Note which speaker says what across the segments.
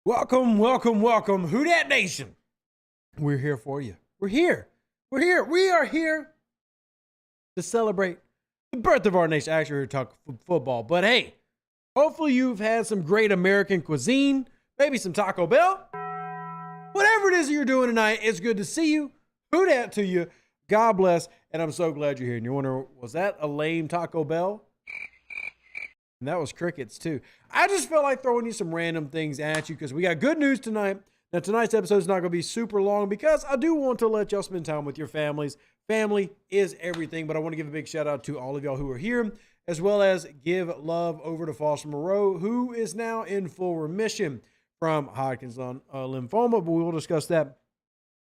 Speaker 1: Welcome, welcome, welcome, Who Dat Nation. We're here for you. We're here. We are here to celebrate the birth of our nation. Actually, we're here to talk football. But hey, hopefully you've had some great American cuisine, maybe some Taco Bell. Whatever it is you're doing tonight, it's good to see you. Who Dat to you. God bless. And I'm so glad you're here. And you're wondering, was that a lame Taco Bell? And that was crickets too. I just felt like throwing you some random things at you because we got good news tonight. Now, tonight's episode is not going to be super long because I do want to let y'all spend time with your families. Family is everything, but I want to give a big shout out to all of y'all who are here, as well as give love over to Foster Moreau, who is now in full remission from Hodgkins Lymphoma. But we will discuss that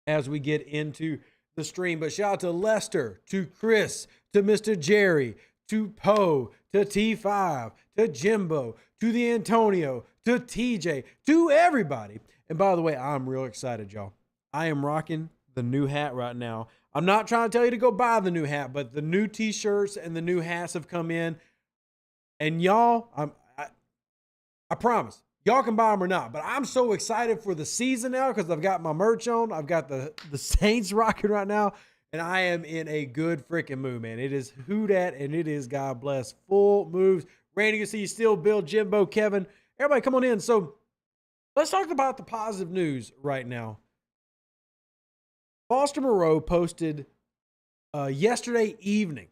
Speaker 1: as we get into the stream. But shout out to Lester, to Chris, to Mr. Jerry, to Poe, to T5, to Jimbo, to the Antonio, to TJ, to everybody. And by the way, I'm real excited, y'all. I am rocking the new hat right now. I'm not trying to tell you to go buy the new hat, but the new t-shirts and the new hats have come in. And y'all, I promise, y'all can buy them or not. But I'm so excited for the season now because I've got my merch on. I've got the Saints rocking right now. And I am in a good freaking mood, man. It is Who Dat, and it is God bless. Full moves. Randy, you see you still, Bill, Jimbo, Kevin. Everybody come on in. So let's talk about the positive news right now. Foster Moreau posted yesterday evening.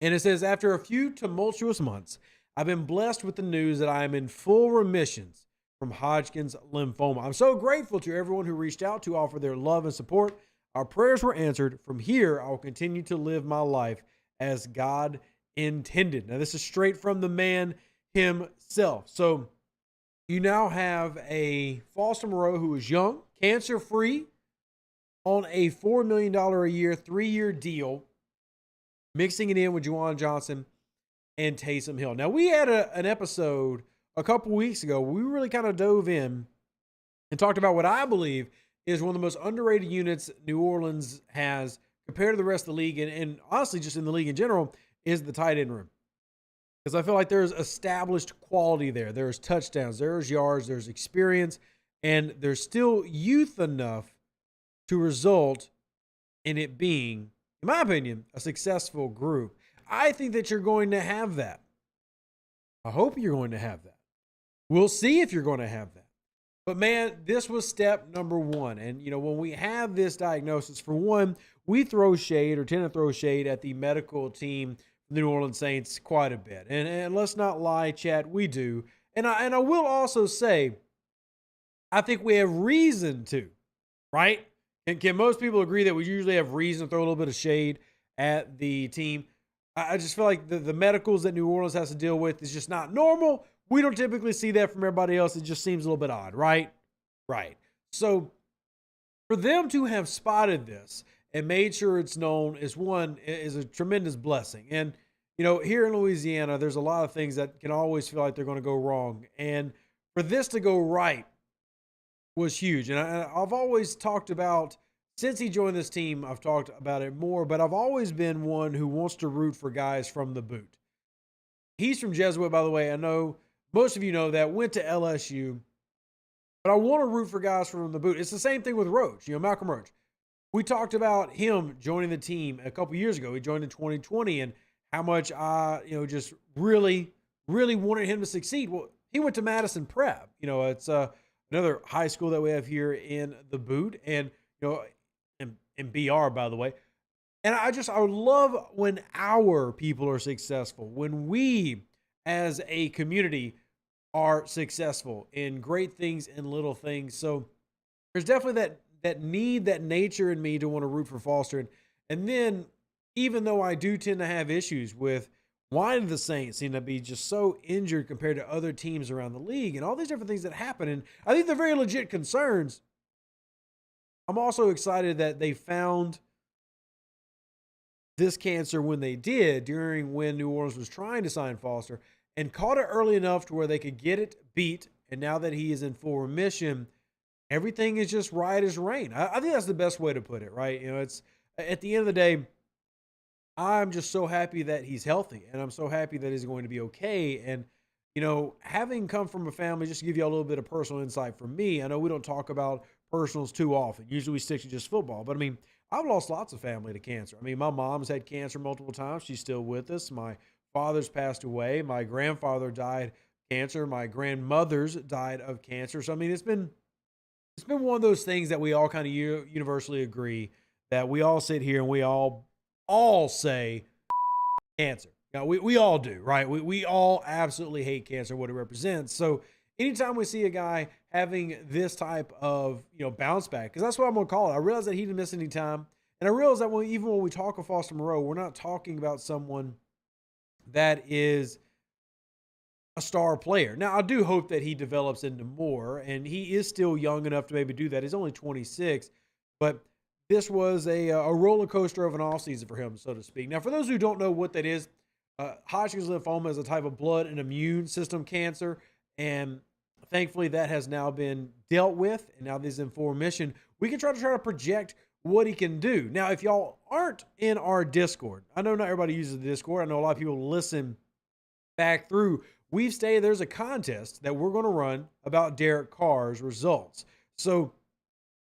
Speaker 1: And it says, after a few tumultuous months, I've been blessed with the news that I am in full remissions from Hodgkins lymphoma. I'm so grateful to everyone who reached out to offer their love and support. Our prayers were answered. From here, I will continue to live my life as God intended. Now, this is straight from the man himself. So you now have a Foster Moreau who is young, cancer-free, on a $4 million a year, 3-year deal, mixing it in with Juwan Johnson and Taysom Hill. Now, we had an episode a couple weeks ago. We really kind of dove in and talked about what I believe is one of the most underrated units New Orleans has compared to the rest of the league, and honestly, just in the league in general, is the tight end room. Because I feel like there's established quality there. There's touchdowns, there's yards, there's experience, and there's still youth enough to result in it being, in my opinion, a successful group. I think that you're going to have that. I hope you're going to have that. We'll see if you're going to have that. But man, this was step number one. And, you know, when we have this diagnosis, for one, we throw shade or tend to throw shade at the medical team, the New Orleans Saints, quite a bit. And let's not lie, chat, we do. And I will also say, I think we have reason to, right? And can most people agree that we usually have reason to throw a little bit of shade at the team? I just feel like the medicals that New Orleans has to deal with is just not normal. We don't typically see that from everybody else. It just seems a little bit odd, right? Right. So for them to have spotted this and made sure it's known is a tremendous blessing. And, you know, here in Louisiana, there's a lot of things that can always feel like they're going to go wrong. And for this to go right was huge. And I've always talked about, since he joined this team, I've talked about it more, but I've always been one who wants to root for guys from the boot. He's from Jesuit, by the way. I know most of you know that, went to LSU, but I want to root for guys from the boot. It's the same thing with Roach, Malcolm Roach. We talked about him joining the team a couple years ago. He joined in 2020 and how much I, just really, really wanted him to succeed. Well, he went to Madison Prep. It's another high school that we have here in the boot and, in BR, by the way. And I love when our people are successful, when we as a community are successful in great things and little things. So there's definitely that need, that nature in me to want to root for Foster. And then, even though I do tend to have issues with why the Saints seem to be just so injured compared to other teams around the league and all these different things that happen, and I think they're very legit concerns, I'm also excited that they found this cancer when they did, during when New Orleans was trying to sign Foster, and caught it early enough to where they could get it beat. And now that he is in full remission, everything is just right as rain. I think that's the best way to put it, right? It's at the end of the day, I'm just so happy that he's healthy, and I'm so happy that he's going to be okay. And, having come from a family, just to give you a little bit of personal insight from me, I know we don't talk about personals too often. Usually we stick to just football. But I mean, I've lost lots of family to cancer. I mean, my mom's had cancer multiple times. She's still with us. My father's passed away. My grandfather died of cancer. My grandmother's died of cancer. So I mean, it's been one of those things that we all kind of universally agree that we all sit here and we all say cancer. We all do, right? We all absolutely hate cancer, what it represents. So anytime we see a guy having this type of, bounce back, because that's what I'm going to call it. I realize that he didn't miss any time. And I realize that even when we talk of Foster Moreau, we're not talking about someone that is a star player. Now, I do hope that he develops into more, and he is still young enough to maybe do that. He's only 26, but this was a roller coaster of an offseason for him, so to speak. Now, for those who don't know what that is, Hodgkins lymphoma is a type of blood and immune system cancer, and thankfully that has now been dealt with, and now he's in full remission. We can try to project what he can do. Now, if y'all aren't in our Discord, I know not everybody uses the Discord. I know a lot of people listen back through. We've stated there's a contest that we're going to run about Derek Carr's results. So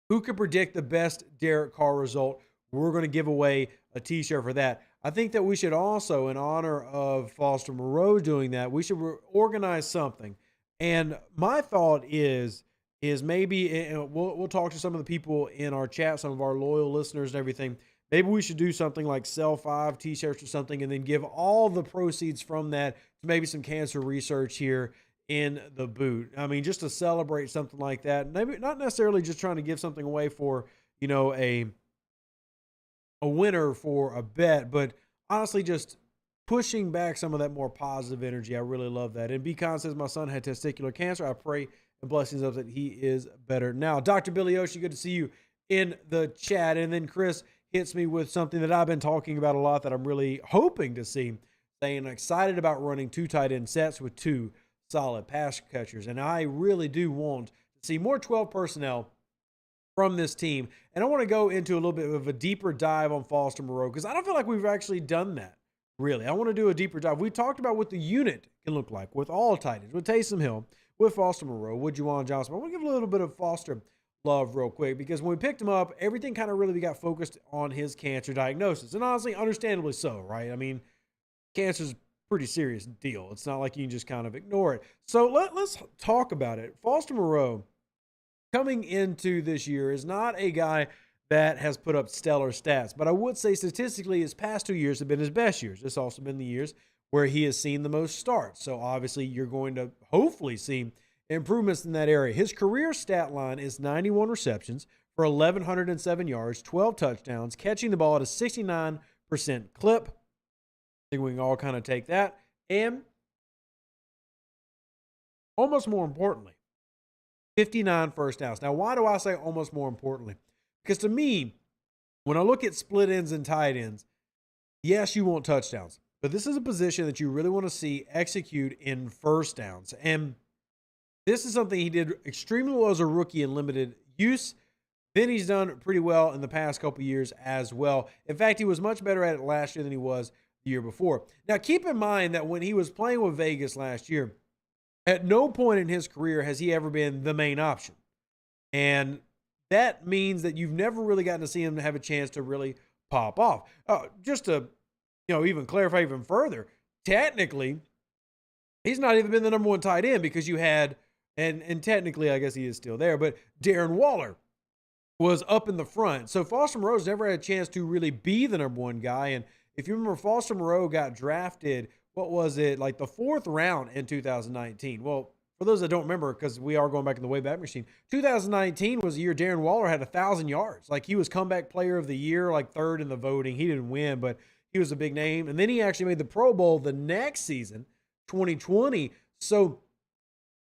Speaker 1: who can predict the best Derek Carr result? We're going to give away a t-shirt for that. I think that we should also, in honor of Foster Moreau doing that, we should organize something. And my thought is maybe, and we'll talk to some of the people in our chat, some of our loyal listeners and everything. Maybe we should do something like sell 5 t-shirts or something and then give all the proceeds from that to maybe some cancer research here in the boot. I mean, just to celebrate something like that. Maybe not necessarily just trying to give something away for, a winner for a bet, but honestly just pushing back some of that more positive energy. I really love that. And Beacon says, my son had testicular cancer. I pray and blessings of that he is better now. Dr. Billy Oshie, good to see you in the chat. And then Chris hits me with something that I've been talking about a lot that I'm really hoping to see, saying excited about running 2 tight end sets with 2 solid pass catchers. And I really do want to see more 12 personnel from this team. And I want to go into a little bit of a deeper dive on Foster Moreau because I don't feel like we've actually done that, really. I want to do a deeper dive. We talked about what the unit can look like with all tight ends, with Taysom Hill, with Foster Moreau, with Juwan Johnson. I want to give a little bit of Foster love real quick because when we picked him up, everything kind of really got focused on his cancer diagnosis. And honestly, understandably so, right? I mean, cancer's a pretty serious deal. It's not like you can just kind of ignore it. So let's talk about it. Foster Moreau, coming into this year, is not a guy that has put up stellar stats, but I would say statistically his past 2 years have been his best years. It's also been the years where he has seen the most starts. So obviously you're going to hopefully see improvements in that area. His career stat line is 91 receptions for 1,107 yards, 12 touchdowns, catching the ball at a 69% clip. I think we can all kind of take that. And almost more importantly, 59 first downs. Now, why do I say almost more importantly? Because to me, when I look at split ends and tight ends, yes, you want touchdowns, but this is a position that you really want to see execute in first downs. And this is something he did extremely well as a rookie in limited use. Then he's done pretty well in the past couple years as well. In fact, he was much better at it last year than he was the year before. Now, keep in mind that when he was playing with Vegas last year, at no point in his career has he ever been the main option. And that means that you've never really gotten to see him have a chance to really pop off. Just to, even clarify even further, technically, he's not even been the number 1 tight end because you had, and technically I guess he is still there, but Darren Waller was up in the front. So Foster Moreau's never had a chance to really be the number 1 guy. And if you remember, Foster Moreau got drafted, what was it, like the 4th round in 2019. Well, for those that don't remember, because we are going back in the Wayback Machine, 2019 was the year Darren Waller had 1,000 yards. Like he was comeback player of the year, like 3rd in the voting. He didn't win, but he was a big name. And then he actually made the Pro Bowl the next season, 2020. So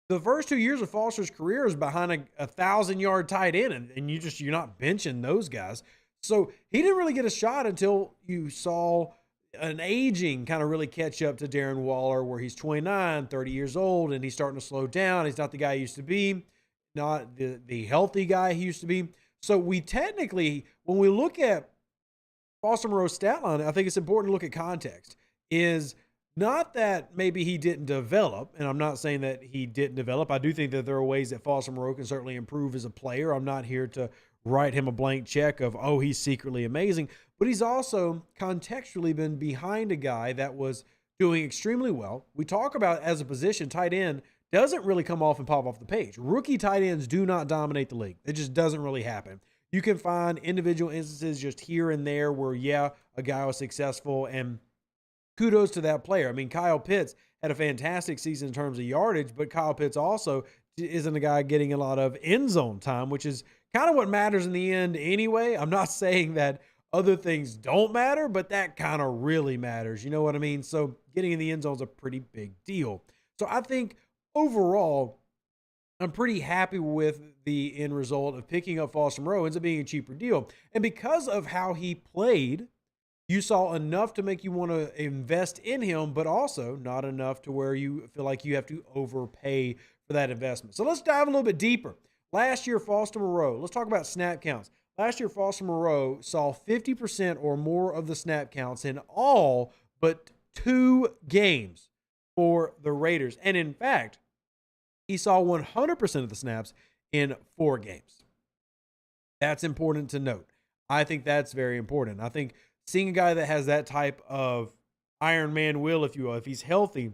Speaker 1: the first 2 years of Foster's career is behind a 1,000-yard tight end, and you're not benching those guys. So he didn't really get a shot until you saw an aging kind of really catch up to Darren Waller, where he's 29, 30 years old, and he's starting to slow down. He's not the guy he used to be, not the healthy guy he used to be. So we technically, when we look at Foster Moreau's stat line, I think it's important to look at context, is Not that maybe he didn't develop, and I'm not saying that he didn't develop. I do think that there are ways that Foster Moreau can certainly improve as a player. I'm not here to write him a blank check of, oh, he's secretly amazing, but he's also contextually been behind a guy that was doing extremely well. We talk about as a position, tight end doesn't really come off and pop off the page. Rookie tight ends do not dominate the league. It just doesn't really happen. You can find individual instances just here and there where, yeah, a guy was successful, and kudos to that player. I mean, Kyle Pitts had a fantastic season in terms of yardage, but Kyle Pitts also isn't a guy getting a lot of end zone time, which is kind of what matters in the end anyway. I'm not saying that other things don't matter, but that kind of really matters. You know what I mean? So getting in the end zone is a pretty big deal. So I think overall, I'm pretty happy with the end result of picking up Foster Moreau. Ends up being a cheaper deal. And because of how he played, you saw enough to make you want to invest in him, but also not enough to where you feel like you have to overpay for that investment. So let's dive a little bit deeper. Last year, Foster Moreau, let's talk about snap counts. Last year, Foster Moreau saw 50% or more of the snap counts in all but 2 games for the Raiders. And in fact, he saw 100% of the snaps in 4 games. That's important to note. I think that's very important. I think seeing a guy that has that type of Iron Man will, if you will, if he's healthy,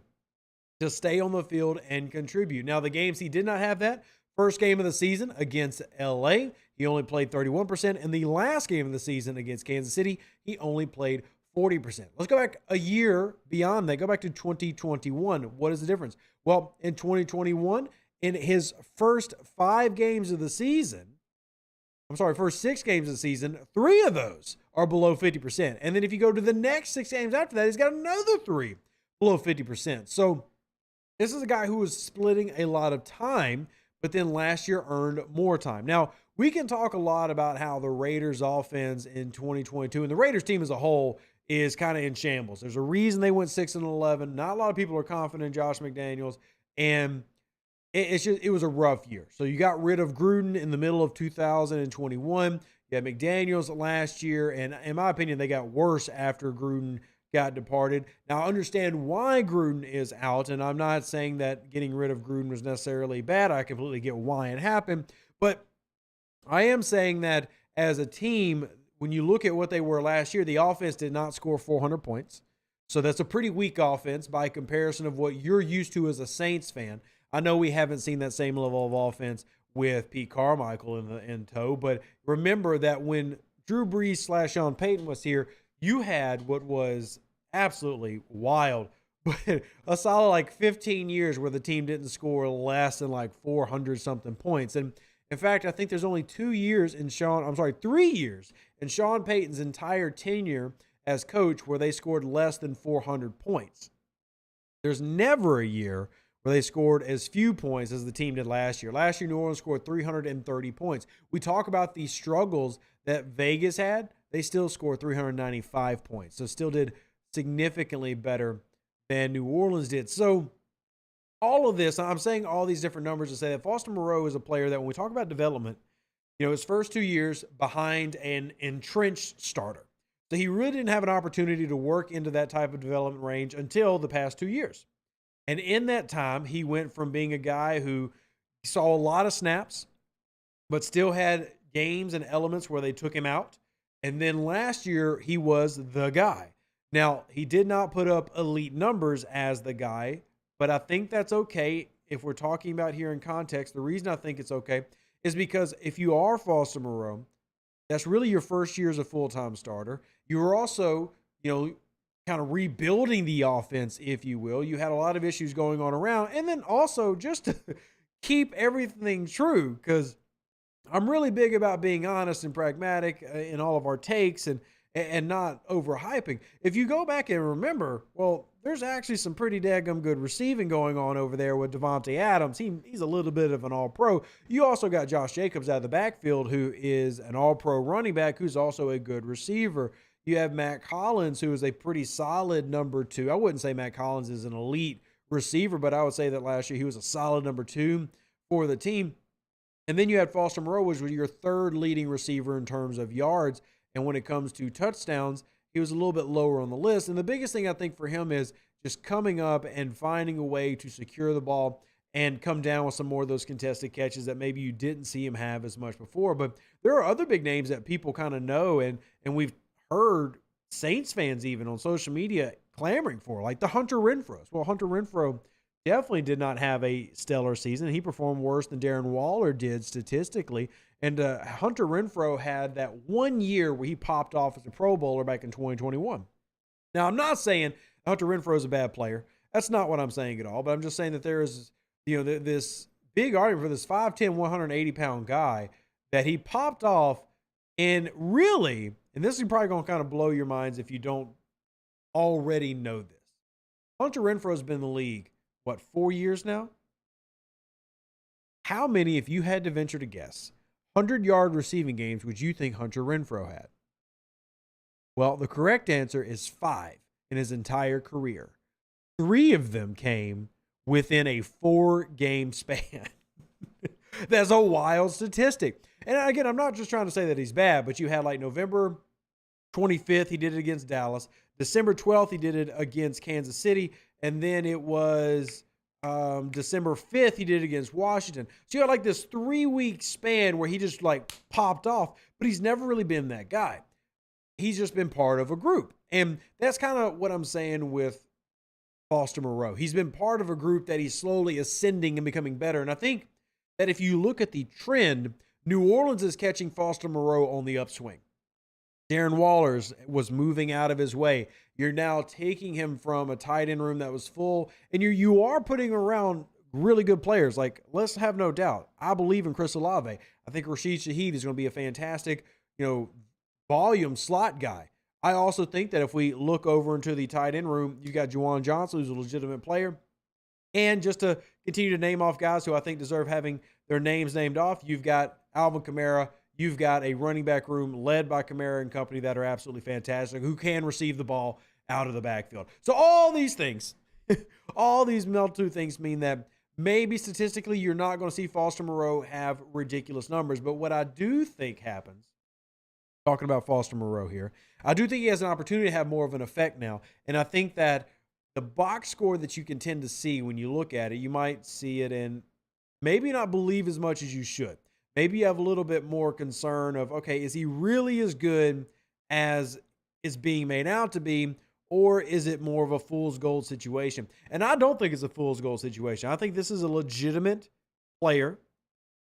Speaker 1: to stay on the field and contribute. Now, the games he did not have that, first game of the season against LA, he only played 31%. And the last game of the season against Kansas City, he only played 40%. Let's go back a year beyond that. Go back to 2021. What is the difference? Well, in 2021, in his first 5 games of the season, first 6 games of the season, 3 of those are below 50%. And then if you go to the next 6 games after that, he's got another 3 below 50%. So this is a guy who was splitting a lot of time, but then last year earned more time. Now, we can talk a lot about how the Raiders offense in 2022 and the Raiders team as a whole is kind of in shambles. There's a reason they went 6-11. Not a lot of people are confident in Josh McDaniels, and it was a rough year. So you got rid of Gruden in the middle of 2021. You had McDaniels last year, and in my opinion, they got worse after Gruden got departed. Now, I understand why Gruden is out, and I'm not saying that getting rid of Gruden was necessarily bad. I completely get why it happened, but I am saying that as a team, when you look at what they were last year, the offense did not score 400 points. So that's a pretty weak offense by comparison of what you're used to as a Saints fan. I know we haven't seen that same level of offense with Pete Carmichael in tow, but remember that when Drew Brees / Sean Payton was here, you had what was absolutely wild, but a solid like 15 years where the team didn't score less than like 400 something points. And in fact, I think there's only 3 years in Sean Payton's entire tenure as coach where they scored less than 400 points. There's never a year where they scored as few points as the team did last year. Last year, New Orleans scored 330 points. We talk about the struggles that Vegas had. They still scored 395 points. So still did significantly better than New Orleans did. So all of this, I'm saying all these different numbers to say that Foster Moreau is a player that when we talk about development, his first 2 years behind an entrenched starter. So he really didn't have an opportunity to work into that type of development range until the past 2 years. And in that time, he went from being a guy who saw a lot of snaps, but still had games and elements where they took him out. And then last year, he was the guy. Now, he did not put up elite numbers as the guy, but I think that's okay if we're talking about here in context. The reason I think it's okay is because if you are Foster Moreau, that's really your first year as a full-time starter. You were also, kind of rebuilding the offense, if you will. You had a lot of issues going on around. And then also just to keep everything true, because I'm really big about being honest and pragmatic in all of our takes and not overhyping. If you go back and remember, well, there's actually some pretty daggum good receiving going on over there with Devontae Adams. He's a little bit of an all-pro. You also got Josh Jacobs out of the backfield, who is an all-pro running back, who's also a good receiver. You have Matt Collins, who is a pretty solid number 2. I wouldn't say Matt Collins is an elite receiver, but I would say that last year he was a solid number 2 for the team. And then you had Foster Moreau, which was your 3rd leading receiver in terms of yards. And when it comes to touchdowns, he was a little bit lower on the list. And the biggest thing I think for him is just coming up and finding a way to secure the ball and come down with some more of those contested catches that maybe you didn't see him have as much before. But there are other big names that people kind of know, and we've heard Saints fans even on social media clamoring for, like the Hunter Renfrows. Well, Hunter Renfrow definitely did not have a stellar season. He performed worse than Darren Waller did statistically. And Hunter Renfrow had that 1 year where he popped off as a Pro Bowler back in 2021. Now, I'm not saying Hunter Renfrow is a bad player. That's not what I'm saying at all. But I'm just saying that there is, this big argument for this 5'10", 180-pound guy that he popped off and really, and this is probably going to kind of blow your minds if you don't already know this. Hunter Renfrow's been in the league, 4 years now? How many, if you had to venture to guess, 100-yard receiving games would you think Hunter Renfrow had? Well, the correct answer is 5 in his entire career. 3 of them came within a 4-game span. That's a wild statistic. And again, I'm not just trying to say that he's bad, but you had like November 25th, he did it against Dallas. December 12th, he did it against Kansas City. And then it was December 5th, he did it against Washington. So you had like this 3-week span where he just like popped off, but he's never really been that guy. He's just been part of a group. And that's kind of what I'm saying with Foster Moreau. He's been part of a group that he's slowly ascending and becoming better. And I think that if you look at the trend, New Orleans is catching Foster Moreau on the upswing. Darren Waller was moving out of his way. You're now taking him from a tight end room that was full, and you are putting around really good players. Like, let's have no doubt, I believe in Chris Olave. I think Rashid Shaheed is going to be a fantastic, volume slot guy. I also think that if we look over into the tight end room, you got Juwan Johnson, who's a legitimate player. And just to continue to name off guys who I think deserve having their names named off, you've got Alvin Kamara. You've got a running back room led by Kamara and company that are absolutely fantastic, who can receive the ball out of the backfield. So all these things, all these multitude things mean that maybe statistically you're not going to see Foster Moreau have ridiculous numbers. But what I do think happens, talking about Foster Moreau here, I do think he has an opportunity to have more of an effect now. And I think that the box score that you can tend to see when you look at it, you might see it and maybe not believe as much as you should. Maybe you have a little bit more concern of, okay, is he really as good as is being made out to be, or is it more of a fool's gold situation? And I don't think it's a fool's gold situation. I think this is a legitimate player.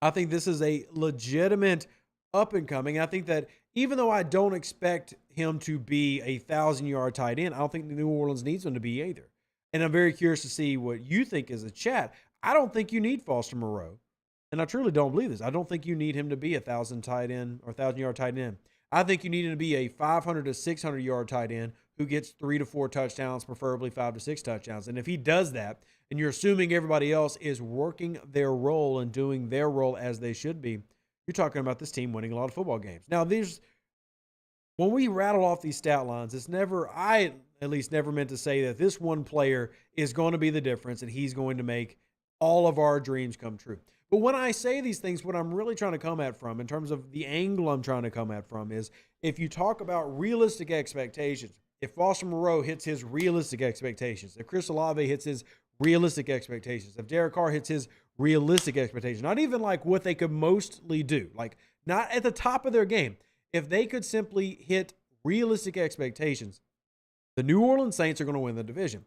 Speaker 1: I think this is a legitimate up-and-coming. I think that even though I don't expect him to be a 1,000-yard tight end, I don't think New Orleans needs him to be either. And I'm very curious to see what you think as a chat. I don't think you need Foster Moreau. And I truly don't believe this. I don't think you need him to be a 1,000 tight end or 1,000-yard tight end. I think you need him to be a 500 to 600-yard tight end who gets 3 to 4 touchdowns, preferably 5 to 6 touchdowns. And if he does that, and you're assuming everybody else is working their role and doing their role as they should be, you're talking about this team winning a lot of football games. Now, when we rattle off these stat lines, I at least never meant to say that this one player is going to be the difference and he's going to make all of our dreams come true. But when I say these things, what I'm really trying to come at from, in terms of the angle I'm trying to come at from, is if you talk about realistic expectations, if Foster Moreau hits his realistic expectations, if Chris Olave hits his realistic expectations, if Derek Carr hits his realistic expectations, not even like what they could mostly do, like not at the top of their game, if they could simply hit realistic expectations, the New Orleans Saints are going to win the division.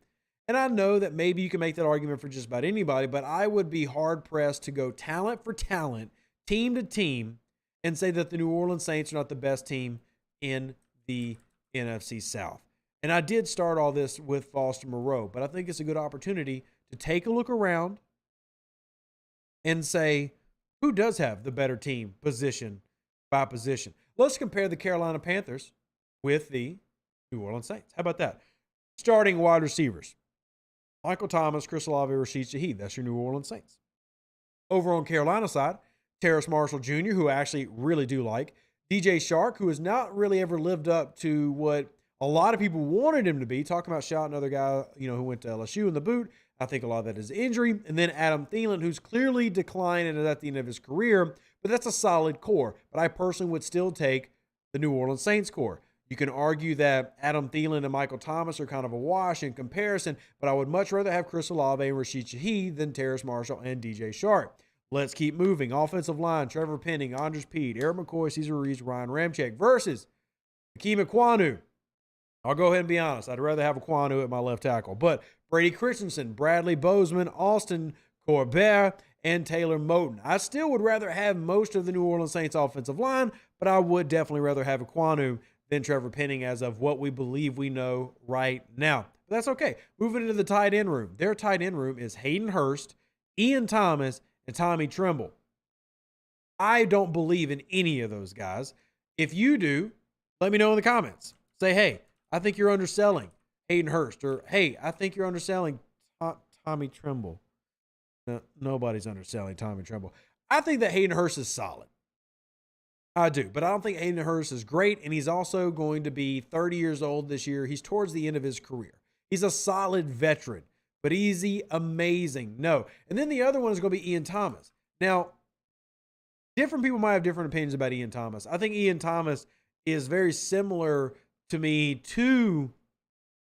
Speaker 1: And I know that maybe you can make that argument for just about anybody, but I would be hard-pressed to go talent for talent, team to team, and say that the New Orleans Saints are not the best team in the NFC South. And I did start all this with Foster Moreau, but I think it's a good opportunity to take a look around and say, who does have the better team position by position? Let's compare the Carolina Panthers with the New Orleans Saints. How about that? Starting wide receivers. Michael Thomas, Chris Olave, Rashid Shaheed. That's your New Orleans Saints. Over on Carolina side, Terrace Marshall Jr., who I actually really do like. DJ Shark, who has not really ever lived up to what a lot of people wanted him to be. Talking about shouting another guy, who went to LSU in the boot. I think a lot of that is injury. And then Adam Thielen, who's clearly declined and is at the end of his career. But that's a solid core. But I personally would still take the New Orleans Saints core. You can argue that Adam Thielen and Michael Thomas are kind of a wash in comparison, but I would much rather have Chris Olave and Rashid Shaheed than Terrace Marshall and DJ Shark. Let's keep moving. Offensive line, Trevor Penning, Andres Pede, Eric McCoy, Cesar Ruiz, Ryan Ramczyk versus Hakeem Ekwonu. I'll go ahead and be honest. I'd rather have Ekwonu at my left tackle. But Brady Christensen, Bradley Bozeman, Austin Corbett, and Taylor Moton. I still would rather have most of the New Orleans Saints offensive line, but I would definitely rather have Ekwonu than Trevor Penning as of what we believe we know right now. But that's okay. Moving into the tight end room. Their tight end room is Hayden Hurst, Ian Thomas, and Tommy Tremble. I don't believe in any of those guys. If you do, let me know in the comments. Say, hey, I think you're underselling Hayden Hurst, or hey, I think you're underselling Tommy Tremble. No, nobody's underselling Tommy Tremble. I think that Hayden Hurst is solid. I do, but I don't think Hayden Hurst is great, and he's also going to be 30 years old this year. He's towards the end of his career. He's a solid veteran, but is he amazing? No. And then the other one is going to be Ian Thomas. Now, different people might have different opinions about Ian Thomas. I think Ian Thomas is very similar to me to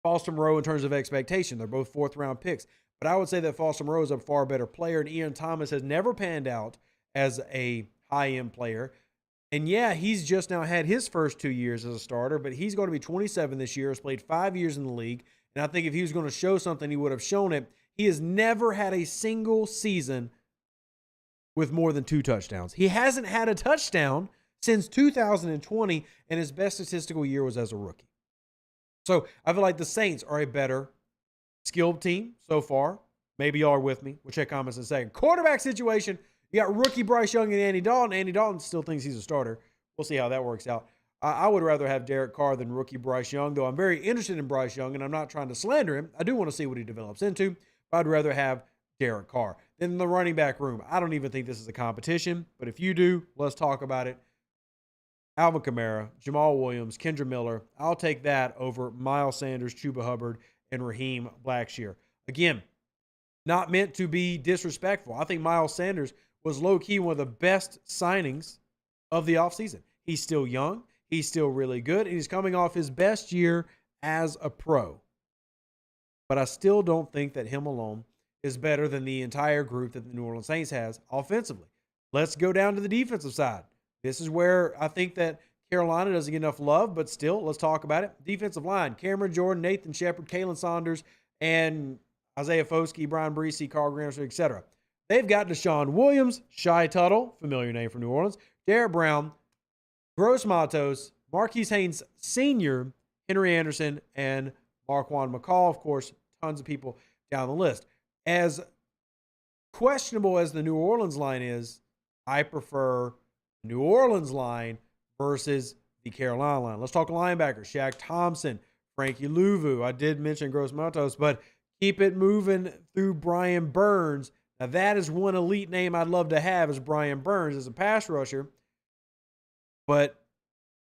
Speaker 1: Foster Moreau in terms of expectation. They're both fourth-round picks. But I would say that Foster Moreau is a far better player, and Ian Thomas has never panned out as a high-end player. And yeah, he's just now had his first 2 years as a starter, but he's going to be 27 this year, has played 5 years in the league. And I think if he was going to show something, he would have shown it. He has never had a single season with more than 2 touchdowns. He hasn't had a touchdown since 2020, and his best statistical year was as a rookie. So I feel like the Saints are a better skilled team so far. Maybe y'all are with me. We'll check comments in a second. Quarterback situation. You got rookie Bryce Young and Andy Dalton. Andy Dalton still thinks he's a starter. We'll see how that works out. I would rather have Derek Carr than rookie Bryce Young, though I'm very interested in Bryce Young, and I'm not trying to slander him. I do want to see what he develops into, but I'd rather have Derek Carr. Then in the running back room, I don't even think this is a competition, but if you do, let's talk about it. Alvin Kamara, Jamal Williams, Kendra Miller. I'll take that over Miles Sanders, Chuba Hubbard, and Raheem Blackshear. Again, not meant to be disrespectful. I think Miles Sanders was low-key one of the best signings of the offseason. He's still young. He's still really good. And he's coming off his best year as a pro. But I still don't think that him alone is better than the entire group that the New Orleans Saints has offensively. Let's go down to the defensive side. This is where I think that Carolina doesn't get enough love, but still, let's talk about it. Defensive line, Cameron Jordan, Nathan Shepard, Kalen Saunders, and Isaiah Foskey, Brian Breesy, Carl Gramsci, etc. They've got Deshaun Williams, Shai Tuttle, familiar name from New Orleans, Derek Brown, Gross Matos, Marquise Haynes Sr., Henry Anderson, and Marquand McCall. Of course, tons of people down the list. As questionable as the New Orleans line is, I prefer New Orleans line versus the Carolina line. Let's talk linebackers. Shaq Thompson, Frankie Louvu. I did mention Gross Matos, but keep it moving through Brian Burns. Now, that is one elite name I'd love to have is Brian Burns as a pass rusher. But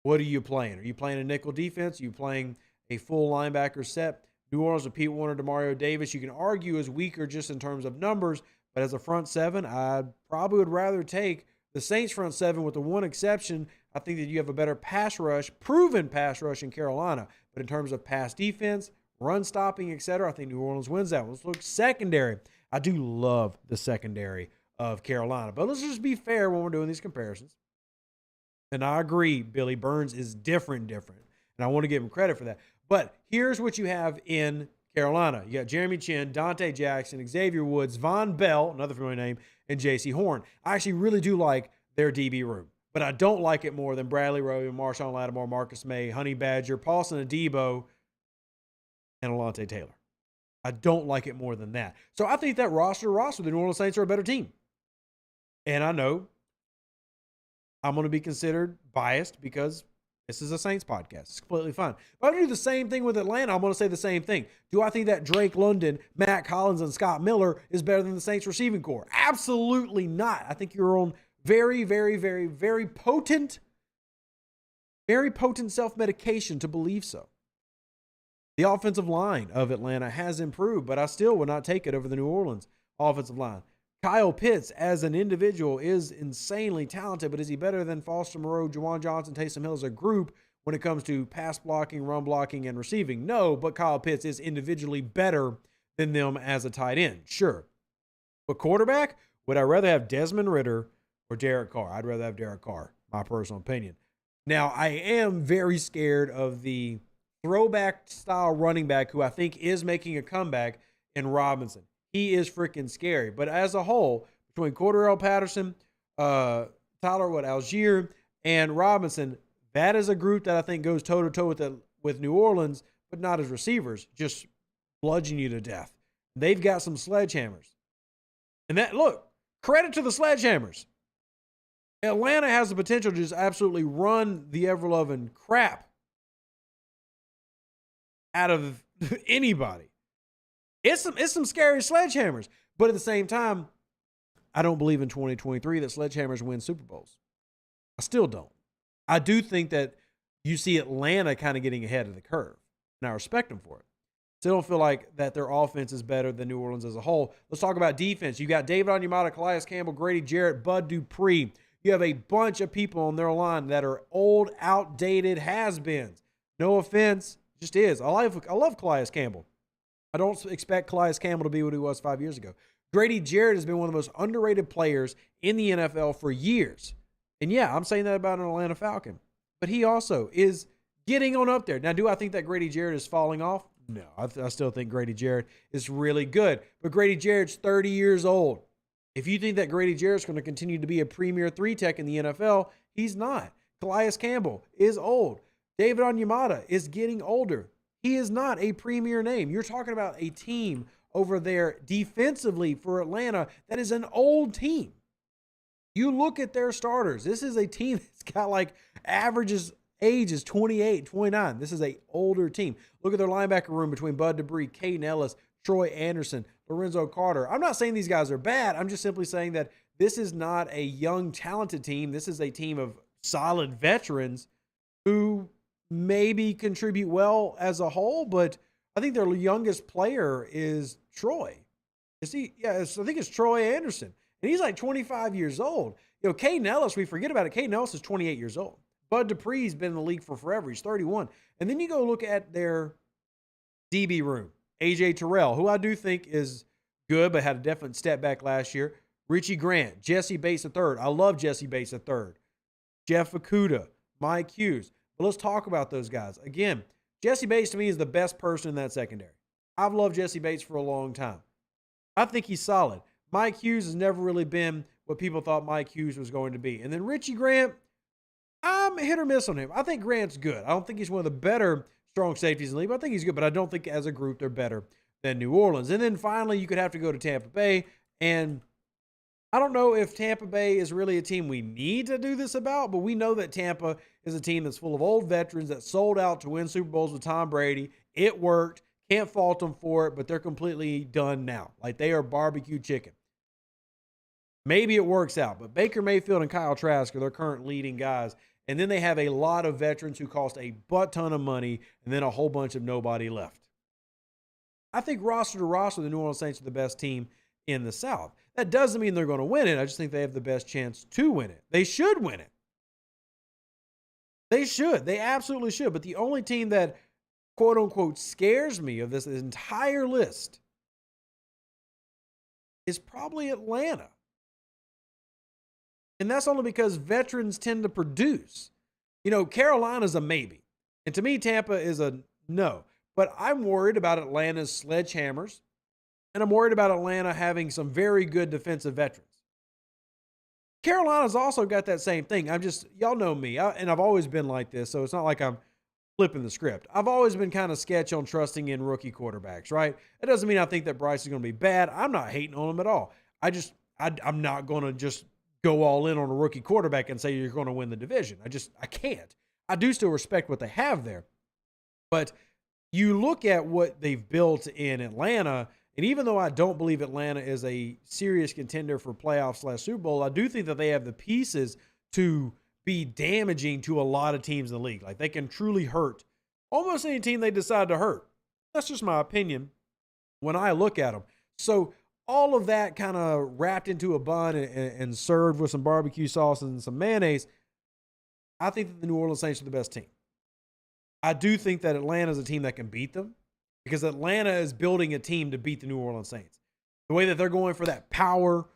Speaker 1: what are you playing? Are you playing a nickel defense? Are you playing a full linebacker set? New Orleans with Pete Warner, Demario Davis, you can argue is weaker just in terms of numbers, but as a front seven, I probably would rather take the Saints front seven with the one exception. I think that you have a better pass rush, proven pass rush in Carolina. But in terms of pass defense, run stopping, etc., I think New Orleans wins that. Let's look secondary. I do love the secondary of Carolina. But let's just be fair when we're doing these comparisons. And I agree, Billy Burns is different. And I want to give him credit for that. But here's what you have in Carolina. You got Jeremy Chin, Dante Jackson, Xavier Woods, Von Bell, another familiar name, and J.C. Horn. I actually really do like their DB room, but I don't like it more than Bradley Roby, Marshawn Lattimore, Marcus May, Honey Badger, Paulson Adebo, and Alontae Taylor. I don't like it more than that. So I think that roster, the New Orleans Saints are a better team. And I know I'm going to be considered biased because this is a Saints podcast. It's completely fine. But I do the same thing with Atlanta. I'm going to say the same thing. Do I think that Drake London, Matt Collins, and Scott Miller is better than the Saints receiving corps? Absolutely not. I think you're on very, very, very, very potent self-medication to believe so. The offensive line of Atlanta has improved, but I still would not take it over the New Orleans offensive line. Kyle Pitts, as an individual, is insanely talented, but is he better than Foster Moreau, Juwan Johnson, Taysom Hill as a group when it comes to pass blocking, run blocking, and receiving? No, but Kyle Pitts is individually better than them as a tight end. Sure. But quarterback, would I rather have Desmond Ridder or Derek Carr? I'd rather have Derek Carr, my personal opinion. Now, I am very scared of the throwback style running back who I think is making a comeback in Robinson. He is freaking scary. But as a whole, between Cordarrelle Patterson, Algier, and Robinson, that is a group that I think goes toe-to-toe with New Orleans, but not as receivers, just bludgeon you to death. They've got some sledgehammers. And that, look, credit to the sledgehammers. Atlanta has the potential to just absolutely run the ever-loving crap out of anybody. It's some scary sledgehammers. But at the same time, I don't believe in 2023 that sledgehammers win Super Bowls. I still don't. I do think that you see Atlanta kind of getting ahead of the curve, and I respect them for it. Still don't feel like that their offense is better than New Orleans as a whole. Let's talk about defense. You got David Onyemata, Calais Campbell, Grady Jarrett, Bud Dupree. You have a bunch of people on their line that are old, outdated has-beens. No offense, just is. I love Calais Campbell. I don't expect Calais Campbell to be what he was 5 years ago. Grady Jarrett has been one of the most underrated players in the NFL for years. And yeah, I'm saying that about an Atlanta Falcon. But he also is getting on up there. Now, do I think that Grady Jarrett is falling off? No, I still think Grady Jarrett is really good. But Grady Jarrett's 30 years old. If you think that Grady Jarrett's going to continue to be a premier 3-tech in the NFL, he's not. Calais Campbell is old. David Onyemata is getting older. He is not a premier name. You're talking about a team over there defensively for Atlanta that is an old team. You look at their starters. This is a team that's got like ages 28, 29. This is an older team. Look at their linebacker room between Bud Dupree, Caden Ellis, Troy Anderson, Lorenzo Carter. I'm not saying these guys are bad. I'm just simply saying that this is not a young, talented team. This is a team of solid veterans who maybe contribute well as a whole, but I think their youngest player is Troy. Is he? Yeah, I think it's Troy Anderson. And he's like 25 years old. You know, Caden Ellis, we forget about it. Caden Ellis is 28 years old. Bud Dupree's been in the league for forever. He's 31. And then you go look at their DB room. AJ Terrell, who I do think is good, but had a definite step back last year. Richie Grant, Jesse Bates III. I love Jesse Bates III. Jeff Okudah, Mike Hughes. But let's talk about those guys. Again, Jesse Bates to me is the best person in that secondary. I've loved Jesse Bates for a long time. I think he's solid. Mike Hughes has never really been what people thought Mike Hughes was going to be. And then Richie Grant, I'm hit or miss on him. I think Grant's good. I don't think he's one of the better strong safeties in the league, but I think he's good. But I don't think as a group they're better than New Orleans. And then finally, you could have to go to Tampa Bay. And I don't know if Tampa Bay is really a team we need to do this about, but we know that Tampa is a team that's full of old veterans that sold out to win Super Bowls with Tom Brady. It worked. Can't fault them for it, but they're completely done now. Like they are barbecue chicken. Maybe it works out, but Baker Mayfield and Kyle Trask are their current leading guys. And then they have a lot of veterans who cost a butt ton of money and then a whole bunch of nobody left. I think roster to roster, the New Orleans Saints are the best team in the South. That doesn't mean they're going to win it. I just think they have the best chance to win it. They should win it. They should. They absolutely should. But the only team that, quote unquote, scares me of this entire list is probably Atlanta. And that's only because veterans tend to produce. You know, Carolina's a maybe. And to me, Tampa is a no. But I'm worried about Atlanta's sledgehammers. And I'm worried about Atlanta having some very good defensive veterans. Carolina's also got that same thing. Y'all know me, and I've always been like this, so it's not like I'm flipping the script. I've always been kind of sketch on trusting in rookie quarterbacks, right? It doesn't mean I think that Bryce is going to be bad. I'm not hating on him at all. I'm not going to just go all in on a rookie quarterback and say you're going to win the division. I can't. I do still respect what they have there. But you look at what they've built in Atlanta, and even though I don't believe Atlanta is a serious contender for playoffs/Super Bowl, I do think that they have the pieces to be damaging to a lot of teams in the league. Like they can truly hurt almost any team they decide to hurt. That's just my opinion when I look at them. So all of that kind of wrapped into a bun and served with some barbecue sauce and some mayonnaise, I think that the New Orleans Saints are the best team. I do think that Atlanta is a team that can beat them because Atlanta is building a team to beat the New Orleans Saints. The way that they're going for that power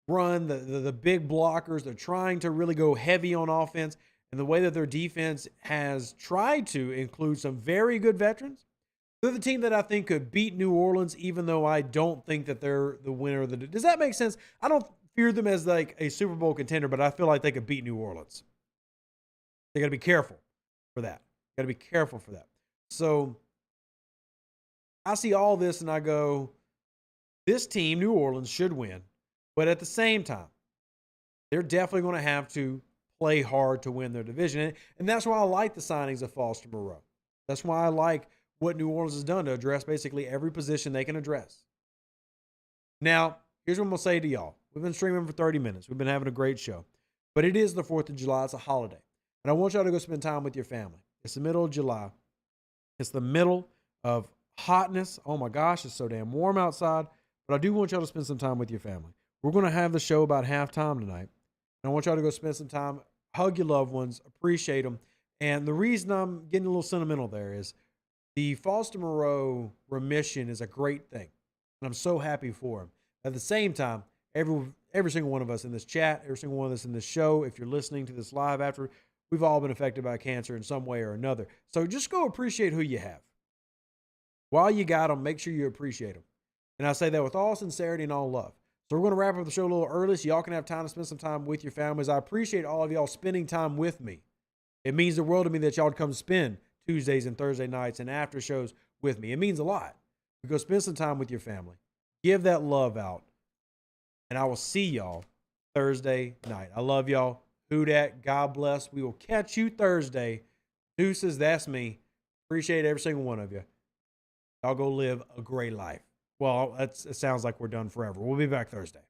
Speaker 1: run, the big blockers, they're trying to really go heavy on offense, and the way that their defense has tried to include some very good veterans. They're the team that I think could beat New Orleans, even though I don't think that they're the winner of the. Does that make sense? I don't fear them as like a Super Bowl contender, but I feel like they could beat New Orleans. They got to be careful for that. Got to be careful for that. So I see all this and I go, this team, New Orleans, should win. But at the same time, they're definitely going to have to play hard to win their division. And that's why I like the signings of Foster Moreau. That's why I like what New Orleans has done to address basically every position they can address. Now, here's what I'm going to say to y'all. We've been streaming for 30 minutes. We've been having a great show. But it is the 4th of July. It's a holiday. And I want y'all to go spend time with your family. It's the middle of July. It's the middle of hotness. Oh my gosh, it's so damn warm outside. But I do want y'all to spend some time with your family. We're going to have the show about halftime tonight. And I want y'all to go spend some time, hug your loved ones, appreciate them. And the reason I'm getting a little sentimental there is the Foster Moreau remission is a great thing. And I'm so happy for him. At the same time, every single one of us in this chat, every single one of us in this show, if you're listening to this live after, we've all been affected by cancer in some way or another. So just go appreciate who you have. While you got them, make sure you appreciate them. And I say that with all sincerity and all love. So we're going to wrap up the show a little early so y'all can have time to spend some time with your families. I appreciate all of y'all spending time with me. It means the world to me that y'all would come spend Tuesdays and Thursday nights and after shows with me. It means a lot. Go spend some time with your family. Give that love out. And I will see y'all Thursday night. I love y'all. Who dat? God bless. We will catch you Thursday. Deuces, that's me. Appreciate every single one of you. Y'all go live a great life. Well, it sounds like we're done forever. We'll be back Thursday.